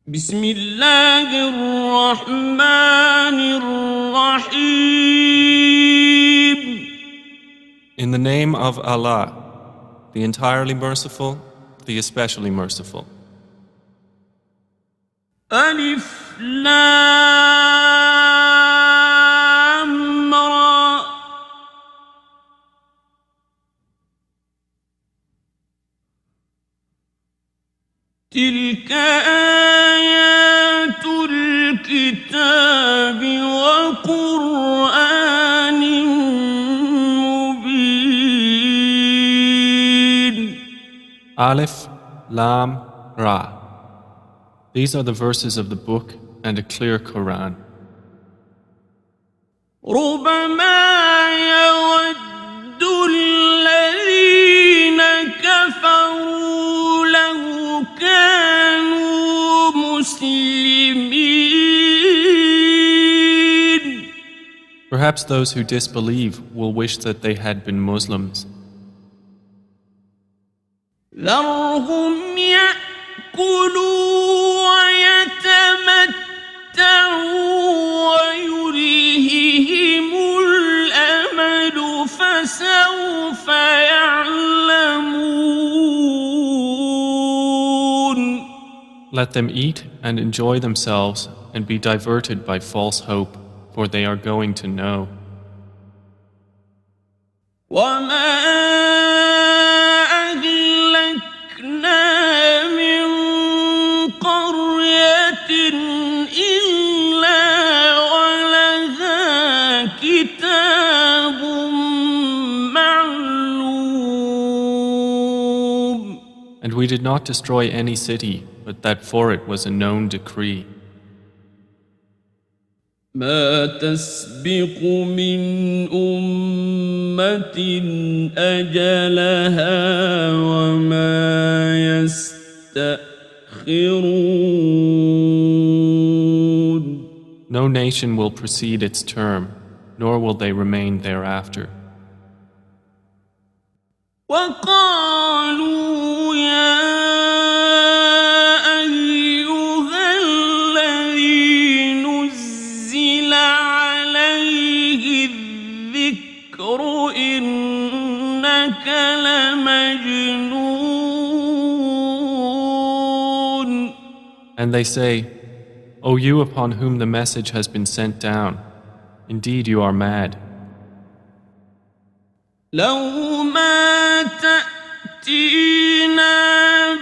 بسم الله الرحمن الرحيم. In the name of Allah, the entirely merciful, the especially merciful. ألف لام را. تلك آيات الكتاب وقرآن مبين. Alif, Lam, Ra. These are the verses of the book and a clear Quran. ربما يود الذين كفروا لو كانوا مسلمين. Perhaps those who disbelieve will wish that they had been Muslims. ذرهم يأكلوا ويتمتعوا ويلههم الأمل فسوف يعلمون. Let them eat and enjoy themselves and be diverted by false hope, for they are going to know. وما أهلكنا من قرية إلا ولها كتاب معلوم. And we did not destroy any city, but that for it was a known decree. ما تسبق من أمة أجلها وما يستأخرون. No nation will precede its term, nor will they remain thereafter. وقالوا يا أيها الذي نزل عليه الذكر إنك لمجنون. And they say, O you upon whom the message has been sent down, indeed you are mad. لو ما تأتينا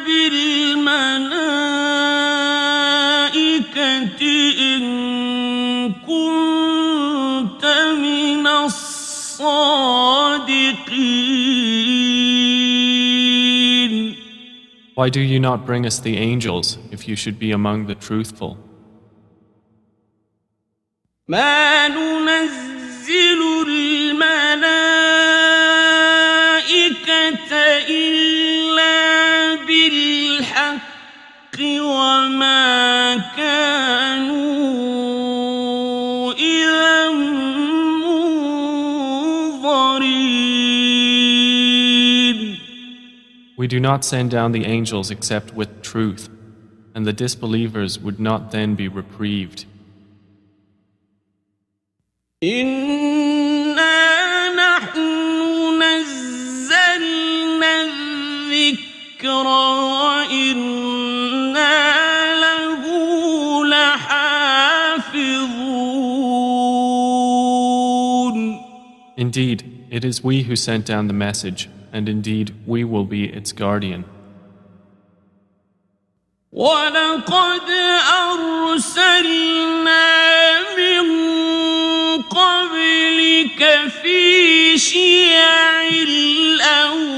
بالملائكة إن كنت من الصادقين. Why do you not bring us the angels if you should be among the truthful? ما ننزل الملائكة إلا بالحق وما كانوا إذا منظرين. We do not send down the angels except with truth, and the disbelievers would not then be reprieved. إنا نحن نزلنا الذكر وإنا له لحافظون. Indeed, it is we who sent down the message, and indeed we will be its guardian. ولقد أرسلنا من قبلك في شيع الأولين.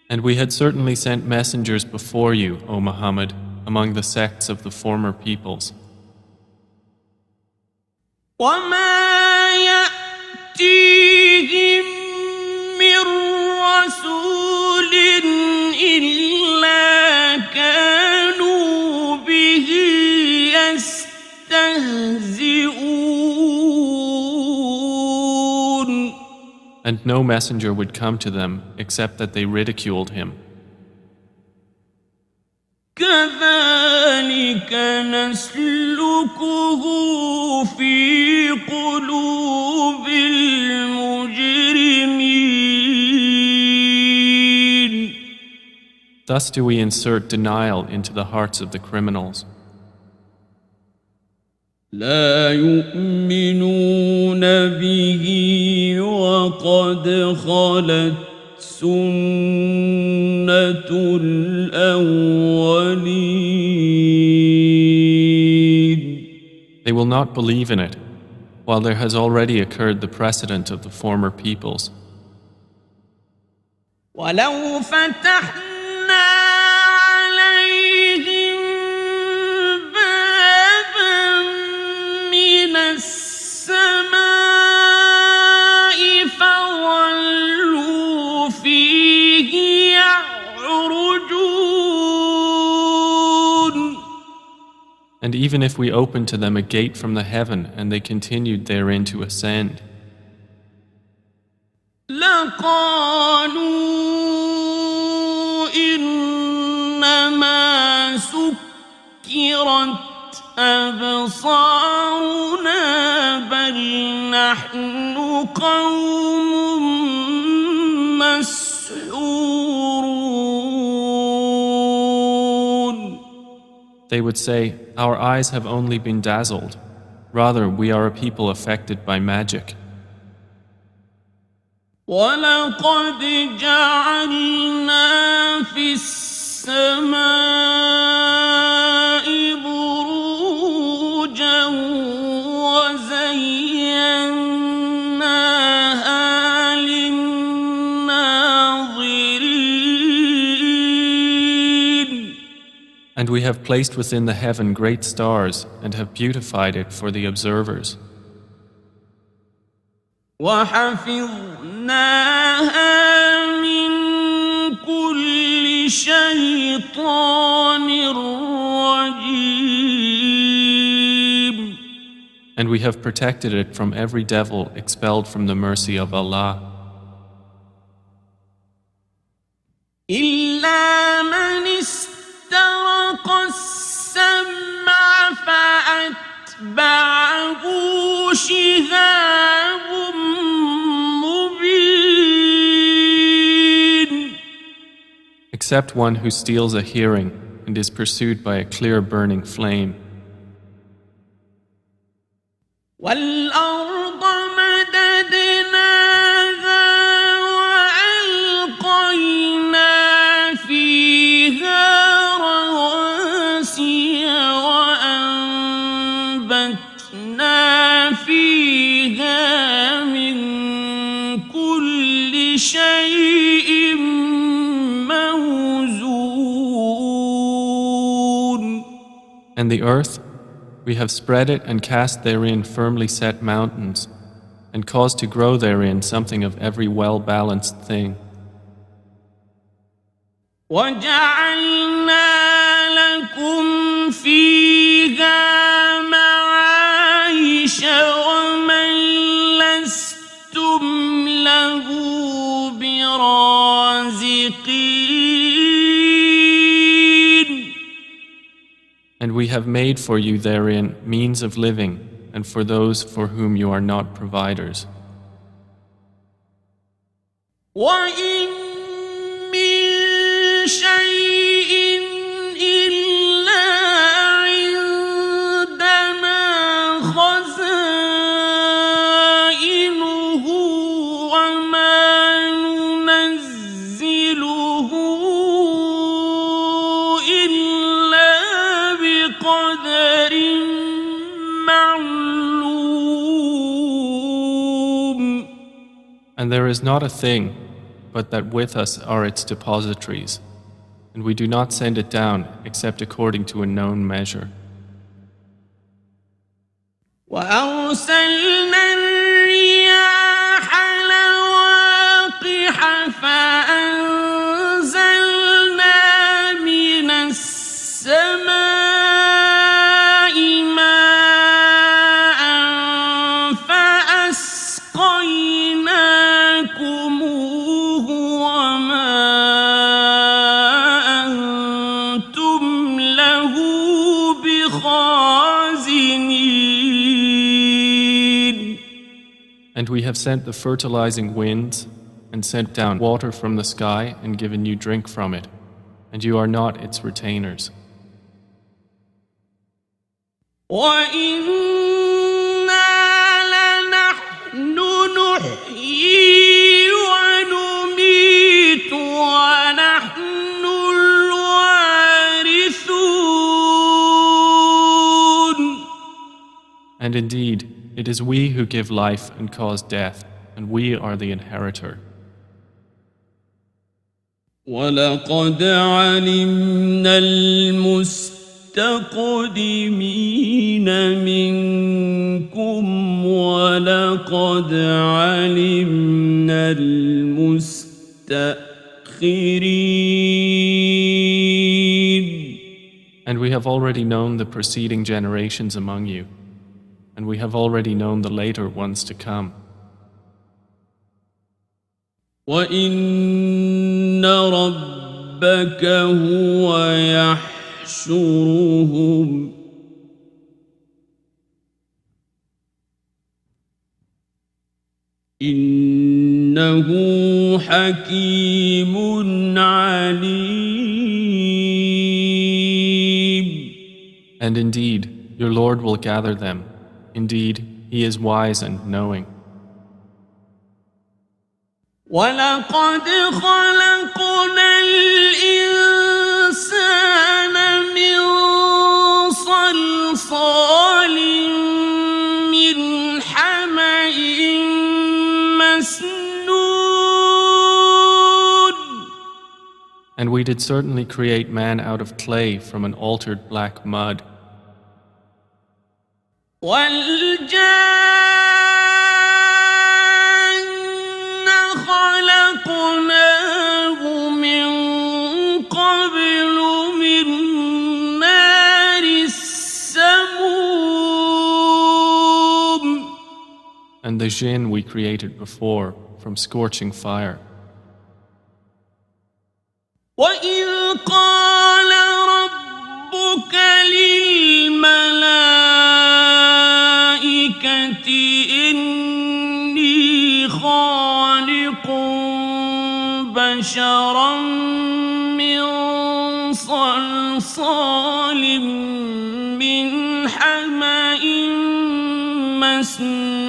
And we had certainly sent messengers before you, O Muhammad, among the sects of the former peoples. وما يأتيهم من رسول إلا كانوا به يستهزئون. And no messenger would come to them except that they ridiculed him. كذلك نسلكه في قلوب المجرمين. Thus do we insert denial into the hearts of the criminals. لا يؤمنون به وقد خلت سنة الأولين. They will not believe in it, while there has already occurred the precedent of the former peoples. ولو فتحنا عليهم بابا من السماء فظلوا فيه يعرجون. And even if we opened to them a gate from the heaven and they continued therein to ascend, لقالوا إنما سكرت أبصارنا بل نحن قوم مسحورون. they would say, "Our eyes have only been dazzled. Rather, we are a people affected by magic." ولقد جعلنا في السماء بروجا وزيناها للناظرين. And we have placed within the heaven great stars and have beautified it for the observers. وحفظناها من كل شيطان رجيم. And we have protected it from every devil expelled from the mercy of Allah. إلا من استرق السمع فأتبعه شهاب مبين. Except one who steals a hearing and is pursued by a clear burning flame. والأرض مددناها وألقينا فيها رواسي وأنبتنا فيها من كل شيء موزون. And the earth, we have spread it and cast therein firmly set mountains, and caused to grow therein something of every well-balanced thing. وجعلنا لكم فيها معايش ومن لستم له برازقين. And we have made for you therein means of living, and for those for whom you are not providers. وإن من شيء إلا عندنا خزائنه وما ننزله إلا بقدر معلوم. And there is not a thing but that with us are its depositories, and we do not send it down except according to a known measure. وأرسلنا الرياح لواقح فأنزلنا من السماء ماء فأسقيناكموه وما أنتم we have sent the fertilizing winds and sent down water from the sky and given you drink from it, and you are not its retainers. وَإِنَّا لَنَحْنُ نُحْيِي وَنُمِيتُ وَنَحْنُ الْوَارِثُونَ. And indeed, it is we who give life and cause death, and we are the inheritor. وَلَقَدْ عَلِمْنَا الْمُسْتَقْدِمِينَ مِنكُمْ وَلَقَدْ عَلِمْنَا الْمُسْتَأْخِرِينَ. And we have already known the preceding generations among you, and we have already known the later ones to come. وَإِنَّ رَبَّكَ هُوَ يَحْشُرُهُمْ إِنَّهُ حَكِيمٌ عَلِيمٌ. And indeed, your Lord will gather them. Indeed, He is wise and knowing. وَلَقَدْ خَلَقْنَا الْإِنسَانَ مِنْ صَلْصَالٍ مِّنْ حَمَإٍ مَّسْنُونٍ. And we did certainly create man out of clay from an altered black mud. وَالْجَانَّ خَلَقْنَاهُ مِن قَبْلُ مِن نَّارِ السَّمُومِ. And the jinn we created before from scorching fire. وَإِذْ قَالَ رَبُّكَ لِلْمَلَائِكَةِ إِنِّي خَالِقٌ بَشَرًا مِّن صَلْصَالٍ مِّنْ حَمَإٍ مَّسْنُونٍ.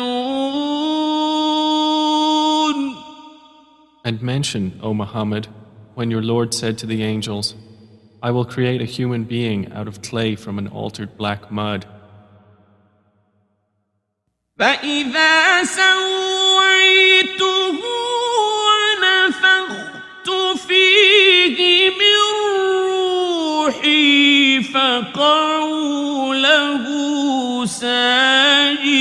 And mention, O Muhammad, when your Lord said to the angels, I will create a human being out of clay from an altered black mud. فَإِذَا سَوَّيْتُهُ وَنَفَخْتُ فِيهِ مِن رُّوحِي فَقَعُوا لَهُ سَاجِدِينَ.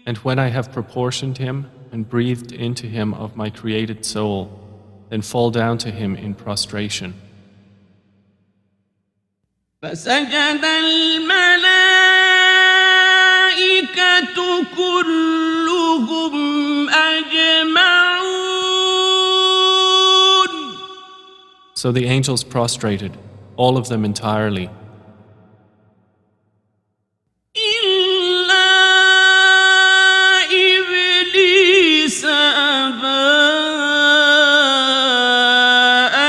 And when I have proportioned him and breathed into him of my created soul, then fall down to him in prostration. فَسَجَدَ الْمَلَائِكَةُ كُلُّهُمْ أَجْمَعُونَ. So the angels prostrated, all of them entirely, إِلَّا إِبْلِيسَ أَبَىٰ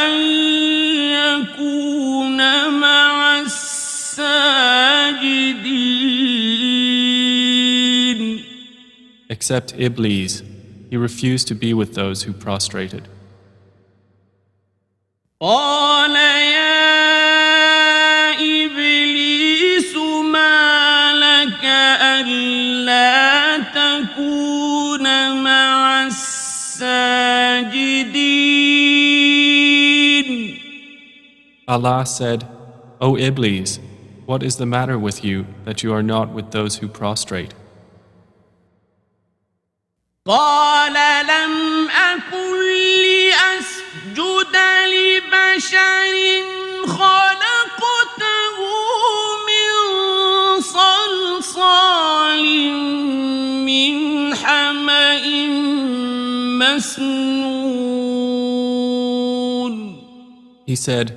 أَن يَكُونَ مَعَ السَّاجِدِينَ. except Iblis. He refused to be with those who prostrated. قَالَ يَا إِبْلِيسُ مَا لَكَ أَلَّا تَكُونَ مَعَ السَّاجِدِينَ. Allah said, O Iblis, what is the matter with you that you are not with those who prostrate? قَالَ لَمْ أَكُن لِّأَسْجُدَ لِبَشَرٍ خَلَقْتَهُ مِن صَلْصَالٍ مِّنْ حَمَإٍ مَّسْنُونٍ. He said,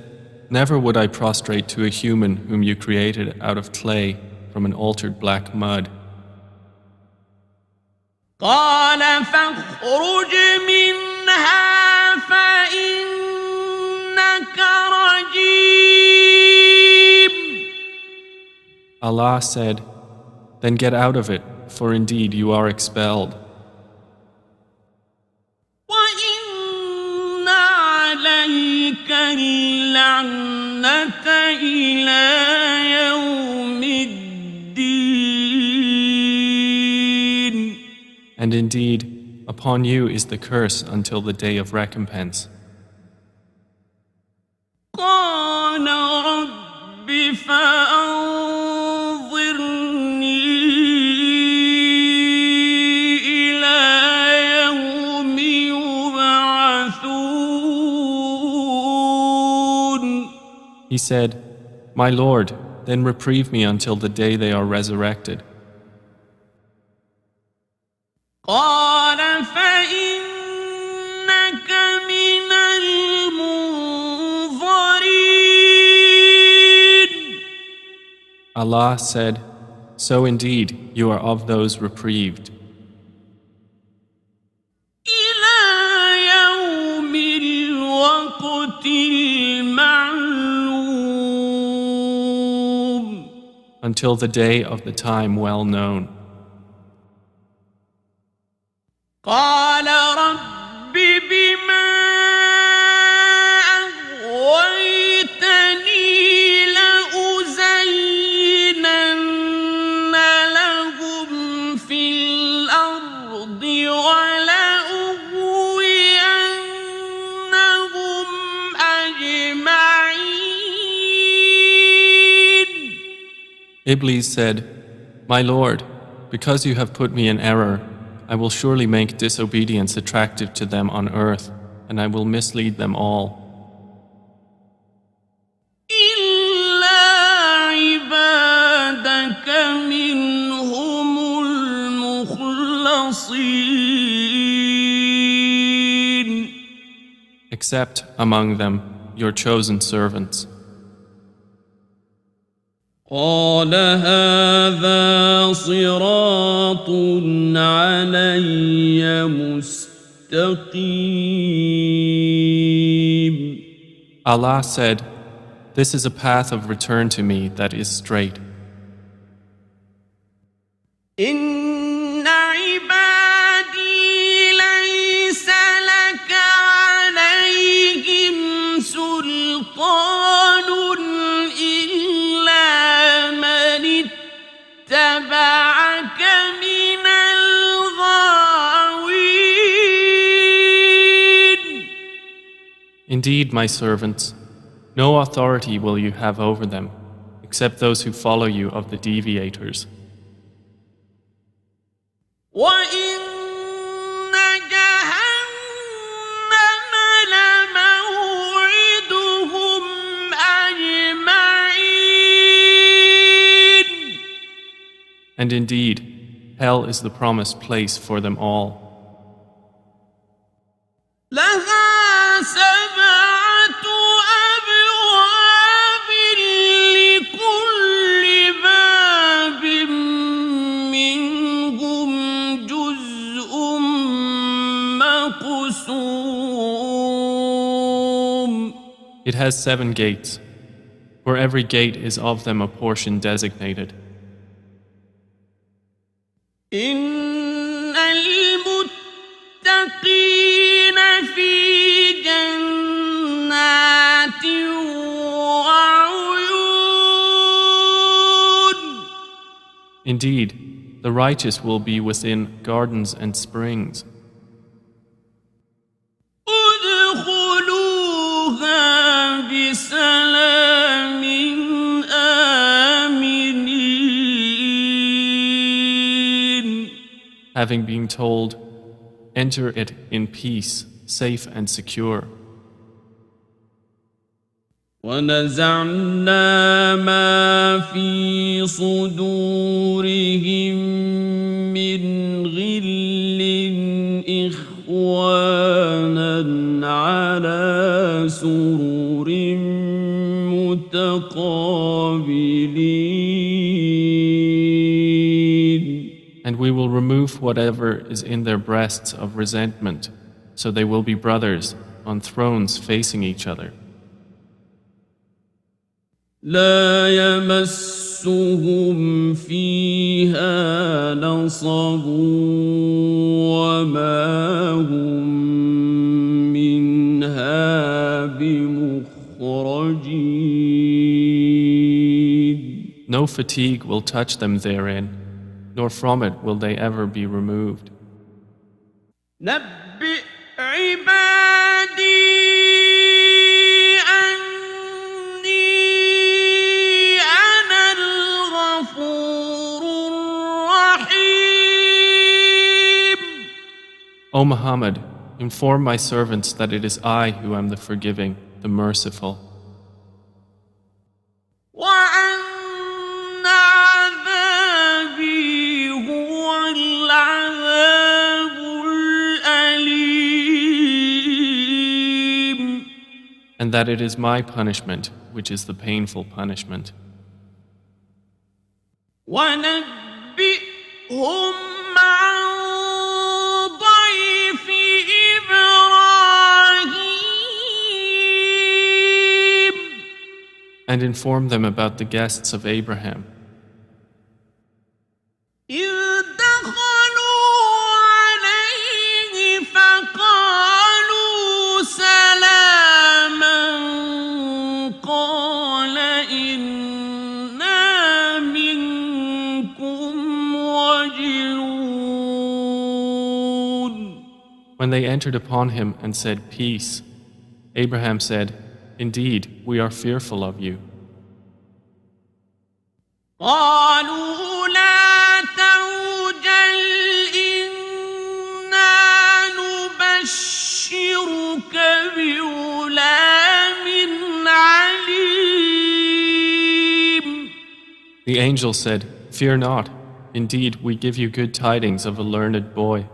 Never would I prostrate to a human whom you created out of clay from an altered black mud. قال فاخرج منها فإنك رجيم. Allah said, "Then get out of it, for indeed you are expelled. وإن عليك اللعنة إلى يوم الدين. And indeed, upon you is the curse until the day of recompense." قال رب فأنظرني إلى يوم يبعثون. He said, "My Lord, then reprieve me until the day they are resurrected." قال فإنك من المنظرين. Allah said, "So indeed you are of those reprieved, إلى يوم الوقت المعلوم. until the day of the time well known." قال رب بما أغويتني لأزينن لهم في الأرض ولأغوينهم أجمعين. Iblis said, "My Lord, because you have put me in error, I will surely make disobedience attractive to them on earth, and I will mislead them all. إلا عبادك منهم المخلصين. Except among them your chosen servants." قال هذا صراط علي مستقيم. Allah said, "This is a path of return to me that is straight. إن عبادي ليس لك عليهم سلطان إلا من اتبعك من الغاوين. Indeed, my servants, no authority will you have over them, except those who follow you of the deviators. وإن جهنم لموعدهم أجمعين. And indeed, hell is the promised place for them all. لها سبعة أبواب لكل باب منهم جزء مقسوم. It has 7 gates. For every gate is of them a portion designated. إن المتقين في جنات وعيون. Indeed, the righteous will be within gardens and springs. ادخلوها بسلام آمنين. Having been told, enter it in peace, safe and secure. ونزعنا ما في صدورهم من غل إخوانا على سرر متقابلين. And we will remove whatever is in their breasts of resentment, so they will be brothers on thrones facing each other. لا يمسهم فيها نصب وما هم منها بمخرجين. No fatigue will touch them therein, nor from it will they ever be removed. نبئ عبادي أني أنا الغفور الرحيم. O Muhammad, inform my servants that it is I who am the forgiving, the merciful. وأن عذابي هو العذاب الأليم. And that it is my punishment, which is the painful punishment. ونبئهم عن ضيف إبراهيم. And inform them about the guests of Abraham. إذ دخلوا عليه فقالوا سلاما قال إنا منكم وجلون. When they entered upon him and said, "Peace," Abraham said, "Indeed, we are fearful of you." قالوا لا توجل إنا نبشرك بغلام عليم. The angel said, "Fear not. Indeed, we give you good tidings of a learned boy."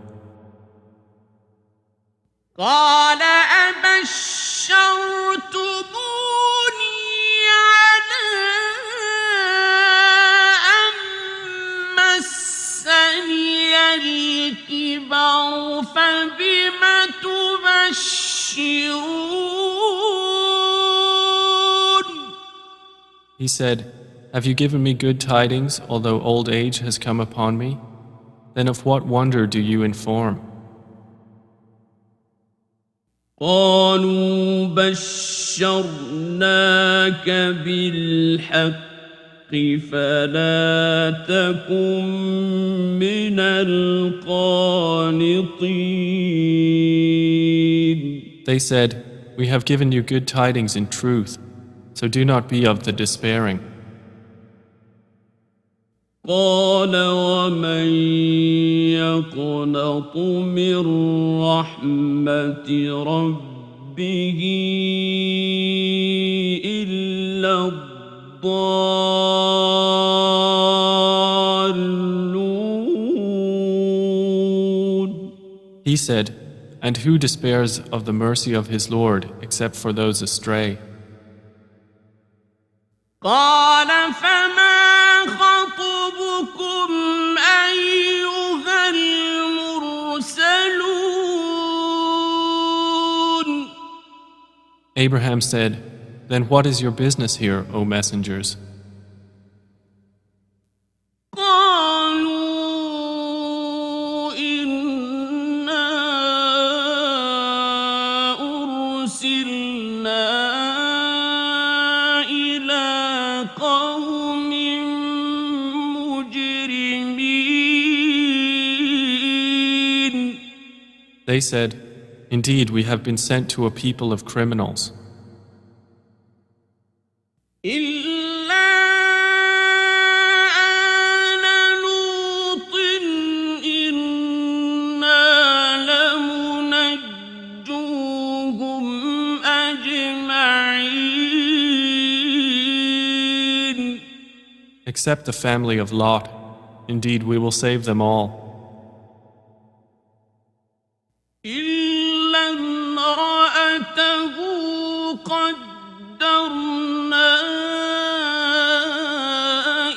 قال أبشرتموني على أن مسني الكبر فبم تبشرون. He said, "Have you given me good tidings, although old age has come upon me? Then of what wonder do you inform?" قالوا بشرناك بالحق فلا تكن من القانطين. They said, "We have given you good tidings in truth, so do not be of the despairing." قال ومن يقنط من رحمة ربه إلا الضالون. He said, "And who despairs of the mercy of his Lord except for those astray?" قال فما خطبكم أيها المرسلون. Abraham said, "Then what is your business here, O messengers?" قالوا إنا أرسلنا إلى قوم مجرمين. They said, "Indeed, we have been sent to a people of criminals. إلا آل لوط إنا لمنجوهم أجمعين. Except the family of Lot. Indeed, we will save them all. إلا امرأته قدرنا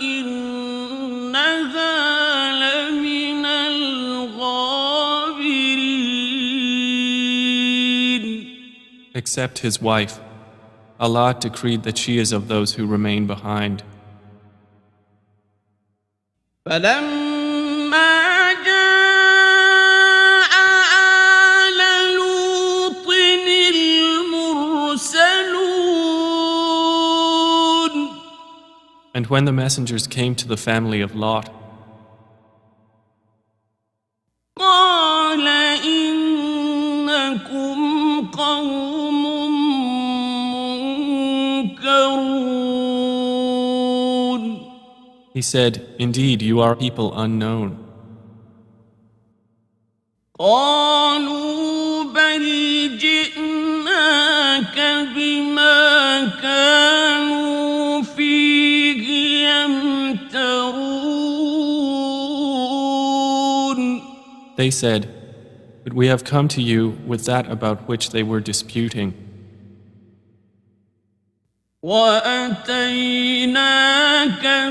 إنها لمن except his wife. Allah decreed that she is of those who remain behind. فلما جاء آل لوط المرسلون And when the messengers came to the family of Lot, قال إنكم قوم منكرون he said, "Indeed, you are people unknown." قالوا بل جئناك بما كانوا فيه يمترون They said, "But we have come to you with that about which they were disputing, وأتيناك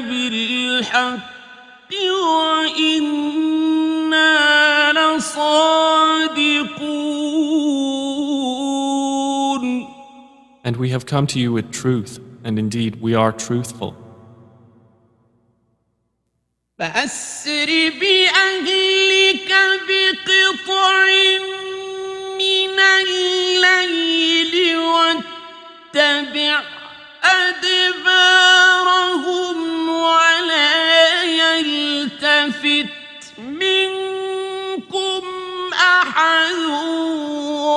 بالحق وإنا لصادقون and we have come to you with truth, and indeed we are truthful." فأسر بأهلك بقطع من الليل واتبع أدبارهم ولا يلتفت منكم أحد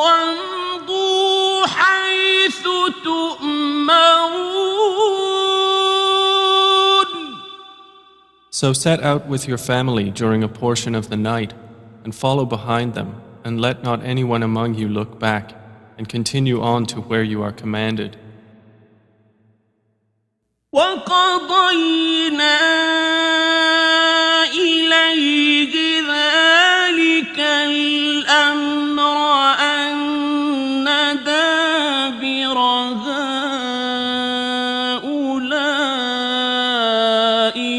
وامضوا حيث تؤمرون. So set out with your family during a portion of the night, and follow behind them, and let not anyone among you look back, and continue on to where you are commanded. وقضينا إليه ذلك الأمر أن دابر هؤلاء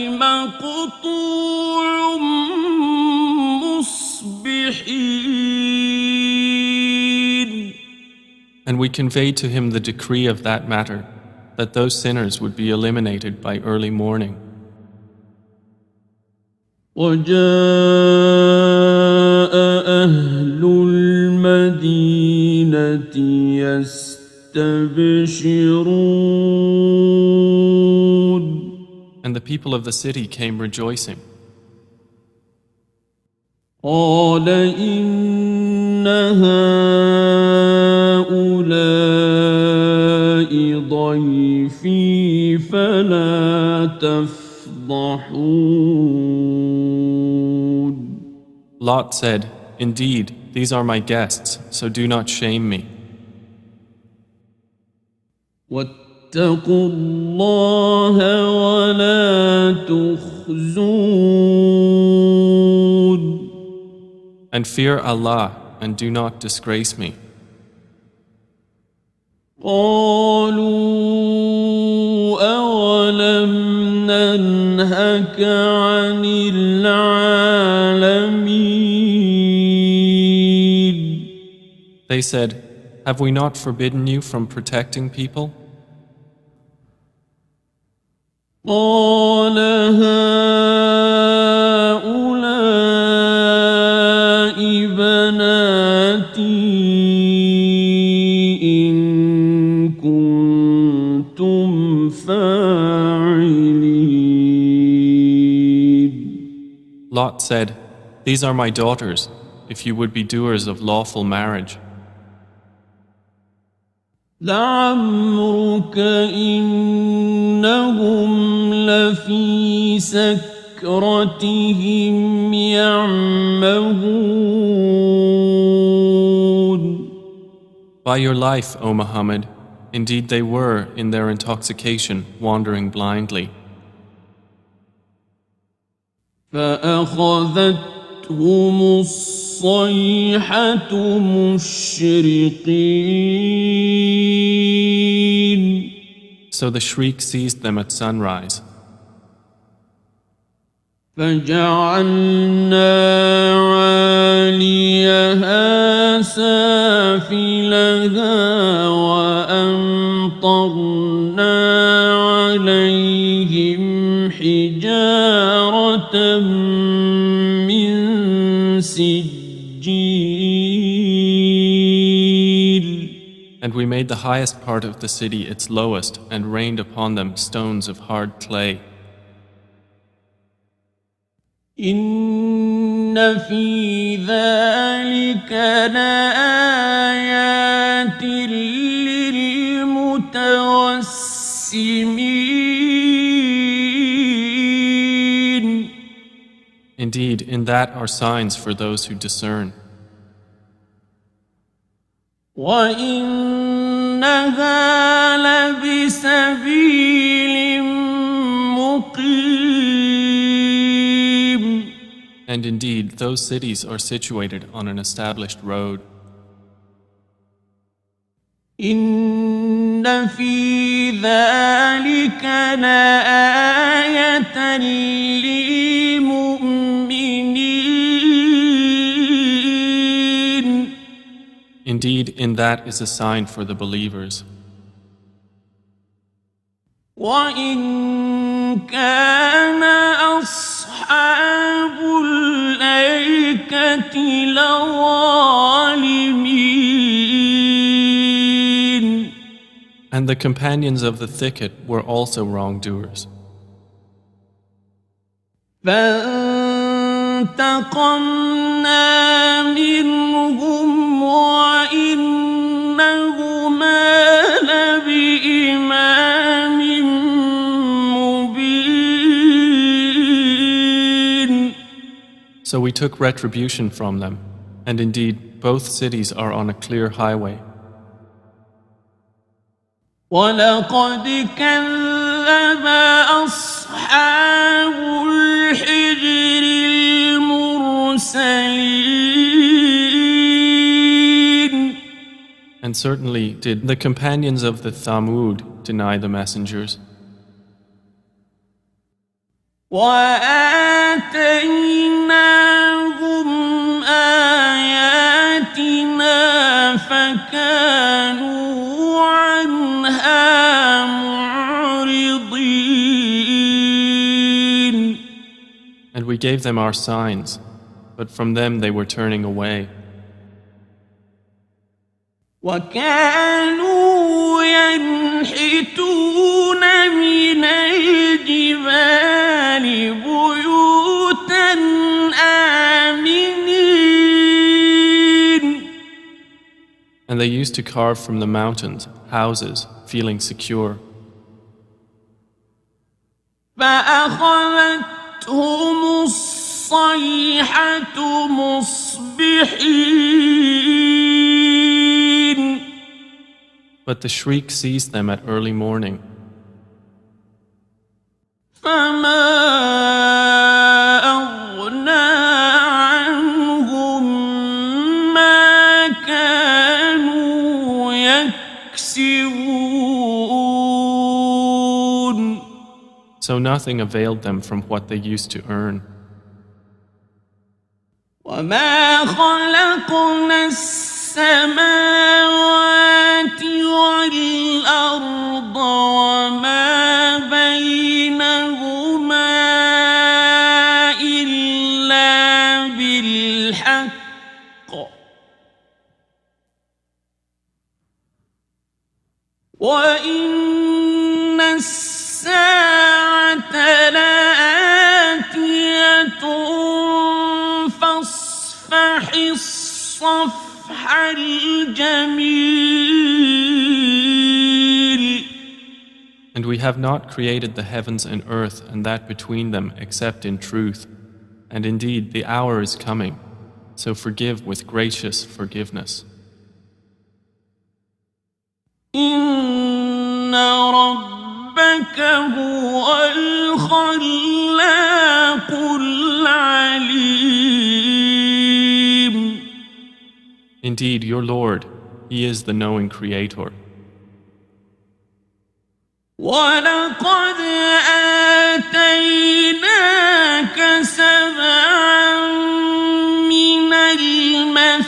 مقطوع مصبحين. And we conveyed to him the decree of that matter, that those sinners would be eliminated by early morning. وجاء أهل المدينة يستبشرون. And the people of the city came rejoicing. قال إن هؤلاء ضيفي فلا تفضحون. Lot said, "Indeed, these are my guests, so do not shame me. واتقوا الله ولا تخزون. And fear Allah, and do not disgrace me." قالوا أولم ننهك عن العالمين. They said, "Have we not forbidden you from protecting people?" قال هؤلاء بناتي إن كنتم فاعلين. Lot said, "These are my daughters, if you would be doers of lawful marriage." لعمرك إنهم لفي سكرتهم يعمهون. By your life, O Muhammad, indeed they were, in their intoxication, wandering blindly. فأخذتهم الصيحة مشرقين. So the shriek seized them at sunrise. فجعلنا عاليها سافلها لَهَا وَأَمْطَرْنَا عَلَيْهِمْ حِجَارَةً مِّن سِجِّيلٍ. And we made the highest part of the city its lowest and rained upon them stones of hard clay. إِنَّ فِي ذَلِكَ لَآيَاتٍ لِلْمُتَوَسِّمِينَ. Indeed, in that are signs for those who discern. وَإِنَّهَا لَبِسَبِيلٍ مُقِيمٍ. And indeed, those cities are situated on an established road. إِنَّ فِي ذَلِكَ لَآيَةً لِلْمُؤْمِنِينَ. Indeed, in that is a sign for the believers. وَإِن كَانَ أَصْحَابُ الْأَيْكَةِ لَظَالِمِينَ. And the companions of the thicket were also wrongdoers. فَانْتَقَمْنَا مِنْهُمْ وَإِنَّهُمَا لَبِإِمَامٍ مُبِينٍ. So we took retribution from them, and indeed both cities are on a clear highway. وَلَقَدْ كَذَّبَ أَصْحَابُ الْحِجْرِ الْمُرْسَلِينَ. And certainly did the companions of the Thamud deny the messengers. وَآتَيْنَاهُمْ آيَاتِنَا فَكَانُوا عَنْهَا مُعْرِضِينَ. And we gave them our signs, but from them they were turning away. وَكَانُوا يَنْحِتُونَ مِنَ الْجِبَالِ بُيُوتًا آمِنِينَ. And they used to carve from the mountains houses, feeling secure. فَأَخَذَتْهُمُ الصَّيْحَةُ مُصْبِحِينَ. But the shriek seized them at early morning. فَمَا أَغْنَى عَنْهُمْ مَا كَانُوا يَكْسِبُونَ. So nothing availed them from what they used to earn. وَمَا خَلَقْنَا السَّمَاوَاتِ وَالْأَرْضَ وَمَا بَيْنَهُمَا إِلَّا بِالْحَقِّ وَإِنَّ السَّاعَةَ لَآتِيَةٌ فَاصْفَحِ الصَّفْحَ الْجَمِيلَ. And we have not created the heavens and earth and that between them except in truth. And indeed the hour is coming, so forgive with gracious forgiveness. إِنَّ رَبَّكَ هُوَ الْخَلَّاقُ الْعَلِيمُ. Indeed, your Lord, He is the knowing Creator. وَلَقَدْ آتَيْنَاكَ سَبْعًا مِنَ الْمَثَانِي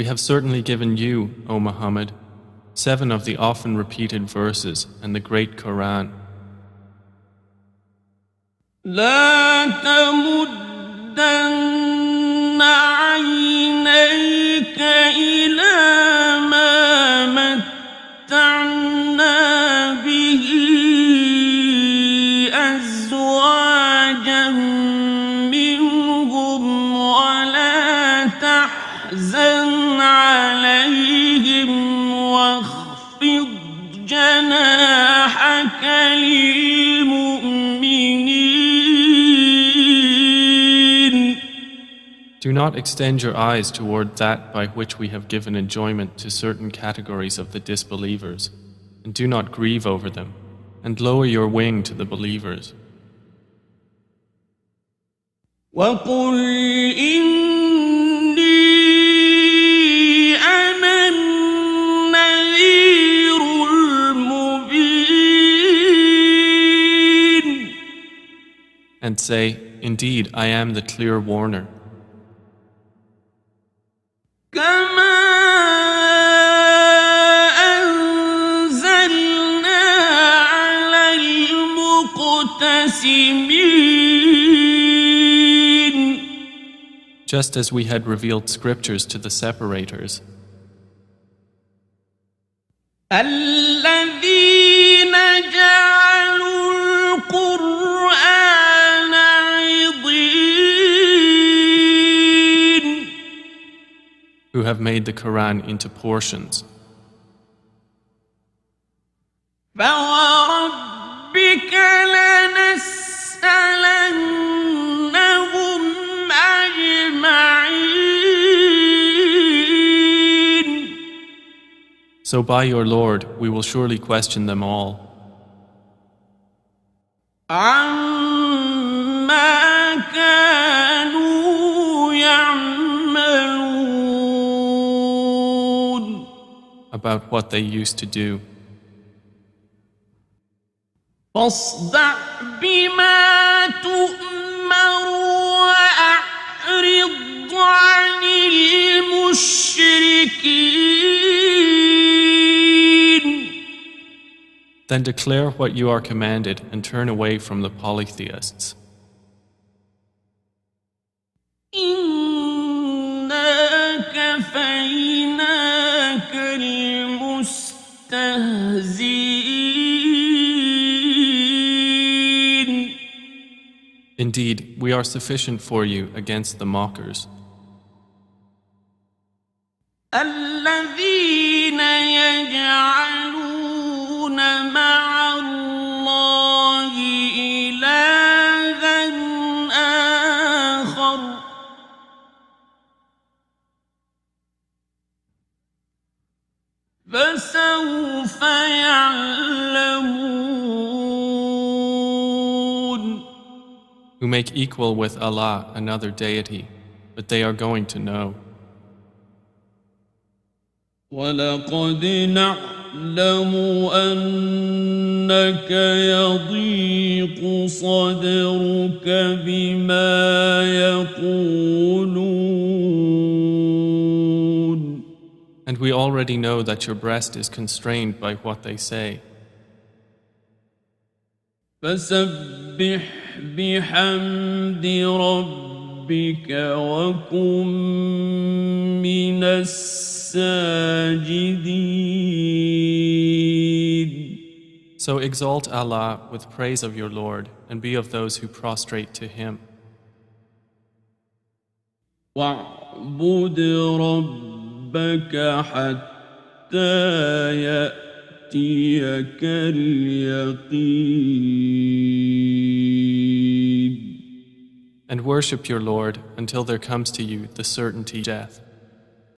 have certainly given you, O Muhammad, 7 of the often repeated verses and the great Quran. لا تمدن عينيك إلى ما متعنا به أزواجا منهم ولا تحزن عليهم واخفض جناحك للمؤمنين. Do not extend your eyes toward that by which we have given enjoyment to certain categories of the disbelievers, and do not grieve over them, and lower your wing to the believers. وقل إني أنا النذير المبين. And say, indeed, I am the clear warner. كما أنزلنا على المقتسمين. Just as we had revealed scriptures to the separators, الذين جعلوا القرآن عضين. who have made the Quran into portions. فوربك لنسألنهم أجمعين. So by your Lord, we will surely question them all, عما كانوا يعملون. about what they used to do. فاصدع بما تؤمر وأعرض عن المشركين. Then declare what you are commanded and turn away from the polytheists. إنا كفيناك المستهزئين. Indeed, we are sufficient for you against the mockers, الذين يجعلون مع الله إلها آخر فسوف يعلمون. who make equal with Allah another deity, but they are going to know. ولقد نعلم أنك يضيق صدرك بما يقولون. And we already know that your breast is constrained by what they say. فسبح بحمد ربك وكن من الساجدين. So exalt Allah with praise of your Lord and be of those who prostrate to Him. واعبد ربك حتى يأتيك اليقين. And worship your Lord until there comes to you the certainty of death.